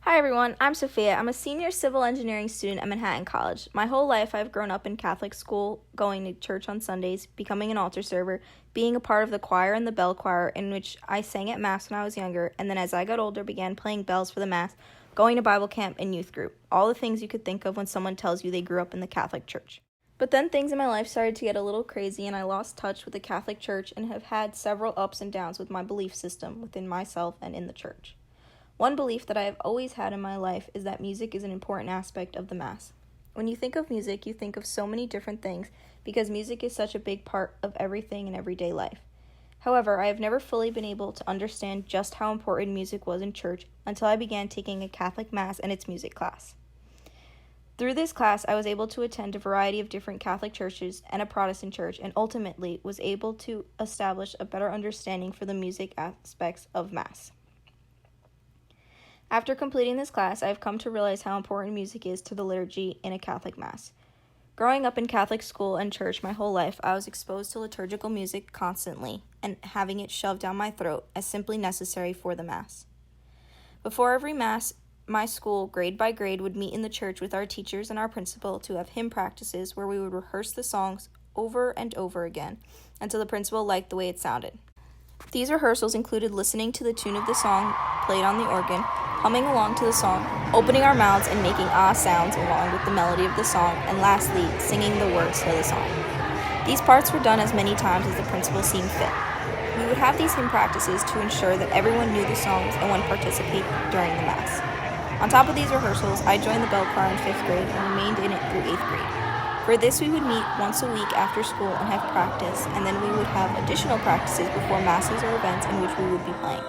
Hi everyone, I'm Sophia. I'm a senior civil engineering student at Manhattan College. My whole life I've grown up in Catholic school, going to church on Sundays, becoming an altar server, being a part of the choir and the bell choir in which I sang at Mass when I was younger, and then as I got older began playing bells for the Mass, going to Bible camp and youth group. All the things you could think of when someone tells you they grew up in the Catholic Church. But then things in my life started to get a little crazy and I lost touch with the Catholic Church and have had several ups and downs with my belief system within myself and in the Church. One belief that I have always had in my life is that music is an important aspect of the Mass. When you think of music, you think of so many different things because music is such a big part of everything in everyday life. However, I have never fully been able to understand just how important music was in church until I began taking a Catholic Mass and its music class. Through this class, I was able to attend a variety of different Catholic churches and a Protestant church and ultimately was able to establish a better understanding for the music aspects of Mass. After completing this class, I have come to realize how important music is to the liturgy in a Catholic Mass. Growing up in Catholic school and church my whole life, I was exposed to liturgical music constantly and having it shoved down my throat as simply necessary for the Mass. Before every Mass, my school, grade by grade, would meet in the church with our teachers and our principal to have hymn practices where we would rehearse the songs over and over again until the principal liked the way it sounded. These rehearsals included listening to the tune of the song played on the organ, humming along to the song, opening our mouths and making sounds along with the melody of the song, and lastly, singing the words to the song. These parts were done as many times as the principal seemed fit. We would have these hymn practices to ensure that everyone knew the songs and would participate during the Mass. On top of these rehearsals, I joined the bell choir in 5th grade and remained in it through 8th grade. For this, we would meet once a week after school and have practice, and then we would have additional practices before Masses or events in which we would be playing.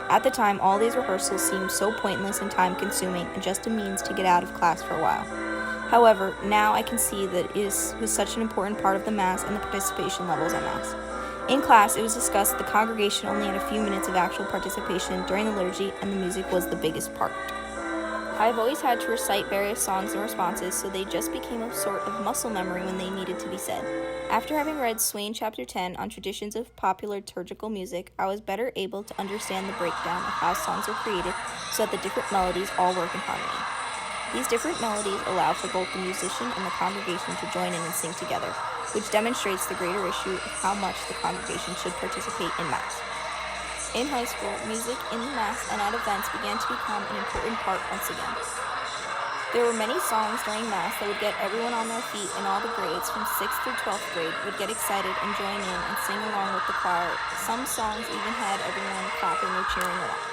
At the time, all these rehearsals seemed so pointless and time-consuming and just a means to get out of class for a while. However, now I can see that it was such an important part of the Mass and the participation levels at Mass. In class, it was discussed that the congregation only had a few minutes of actual participation during the liturgy, and the music was the biggest part. I have always had to recite various songs and responses, so they just became a sort of muscle memory when they needed to be said. After having read Swain Chapter 10 on traditions of popular liturgical music, I was better able to understand the breakdown of how songs are created so that the different melodies all work in harmony. These different melodies allow for both the musician and the congregation to join in and sing together, which demonstrates the greater issue of how much the congregation should participate in Mass. In high school, music in the Mass and at events began to become an important part once again. There were many songs during Mass that would get everyone on their feet, and all the grades from 6th through 12th grade would get excited and join in and sing along with the choir. Some songs even had everyone clapping or cheering along.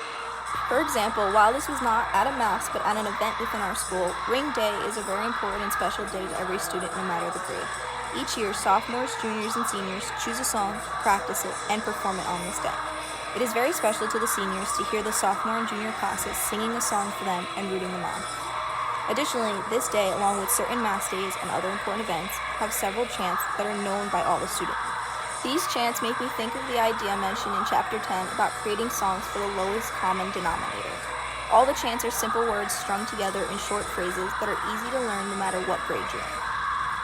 For example, while this was not at a Mass but at an event within our school, Ring Day is a very important and special day to every student no matter the grade. Each year, sophomores, juniors, and seniors choose a song, practice it, and perform it on this day. It is very special to the seniors to hear the sophomore and junior classes singing a song for them and rooting them on. Additionally, this day, along with certain Mass days and other important events, have several chants that are known by all the students. These chants make me think of the idea mentioned in Chapter 10 about creating songs for the lowest common denominator. All the chants are simple words strung together in short phrases that are easy to learn no matter what grade you're in.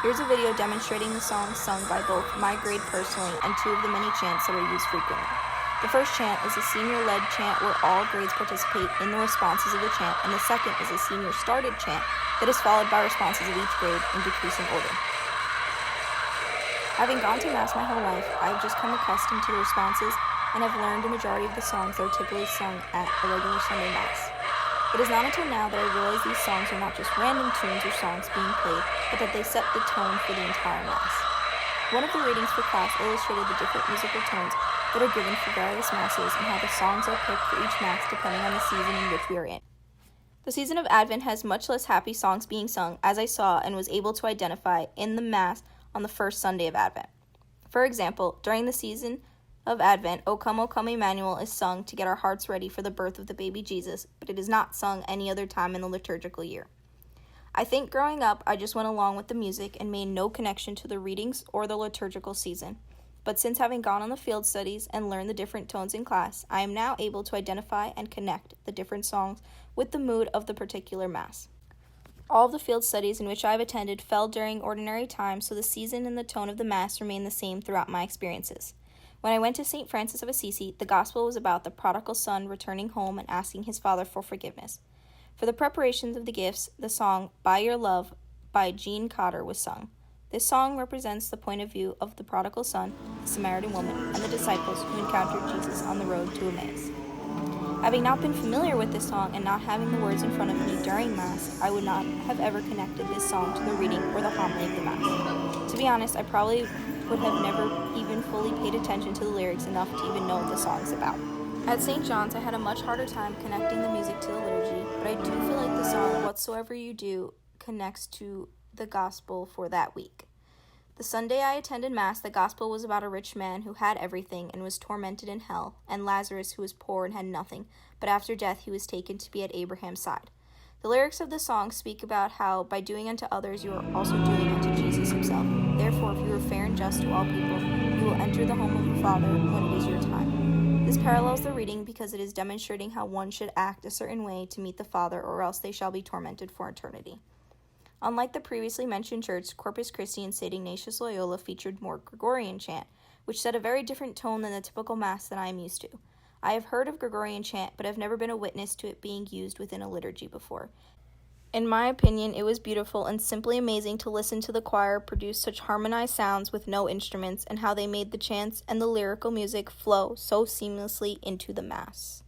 Here's a video demonstrating the songs sung by both my grade personally and two of the many chants that are used frequently. The first chant is a senior-led chant where all grades participate in the responses of the chant, and the second is a senior-started chant that is followed by responses of each grade in decreasing order. Having gone to Mass my whole life, I have just come accustomed to the responses and have learned the majority of the songs that are typically sung at a regular Sunday Mass. It is not until now that I realize these songs are not just random tunes or songs being played, but that they set the tone for the entire Mass. One of the readings for class illustrated the different musical tones that are given for various Masses and how the songs are picked for each Mass depending on the season in which we are in. The season of Advent has much less happy songs being sung, as I saw and was able to identify in the Mass on the first Sunday of Advent. For example, during the season of Advent, O Come, Emmanuel is sung to get our hearts ready for the birth of the baby Jesus, but it is not sung any other time in the liturgical year. I think growing up, I just went along with the music and made no connection to the readings or the liturgical season. But since having gone on the field studies and learned the different tones in class, I am now able to identify and connect the different songs with the mood of the particular Mass. All of the field studies in which I have attended fell during ordinary time, so the season and the tone of the Mass remained the same throughout my experiences. When I went to St. Francis of Assisi, the Gospel was about the prodigal son returning home and asking his father for forgiveness. For the preparations of the gifts, the song By Your Love by Jean Cotter was sung. This song represents the point of view of the prodigal son, the Samaritan woman, and the disciples who encountered Jesus on the road to Emmaus. Having not been familiar with this song and not having the words in front of me during Mass, I would not have ever connected this song to the reading or the homily of the Mass. To be honest, I probably would have never even fully paid attention to the lyrics enough to even know what the song's about. At St. John's, I had a much harder time connecting the music to the liturgy, but I do feel like the song Whatsoever You Do connects to the gospel for that week. The Sunday I attended Mass, the gospel was about a rich man who had everything and was tormented in hell, and Lazarus who was poor and had nothing, but after death he was taken to be at Abraham's side. The lyrics of the song speak about how, by doing unto others, you are also doing unto Jesus himself. Therefore, if you are fair and just to all people, you will enter the home of the Father when it is your time. This parallels the reading because it is demonstrating how one should act a certain way to meet the Father, or else they shall be tormented for eternity. Unlike the previously mentioned church, Corpus Christi and St. Ignatius Loyola featured more Gregorian chant, which set a very different tone than the typical Mass that I am used to. I have heard of Gregorian chant, but have never been a witness to it being used within a liturgy before. In my opinion, it was beautiful and simply amazing to listen to the choir produce such harmonized sounds with no instruments, and how they made the chants and the lyrical music flow so seamlessly into the Mass.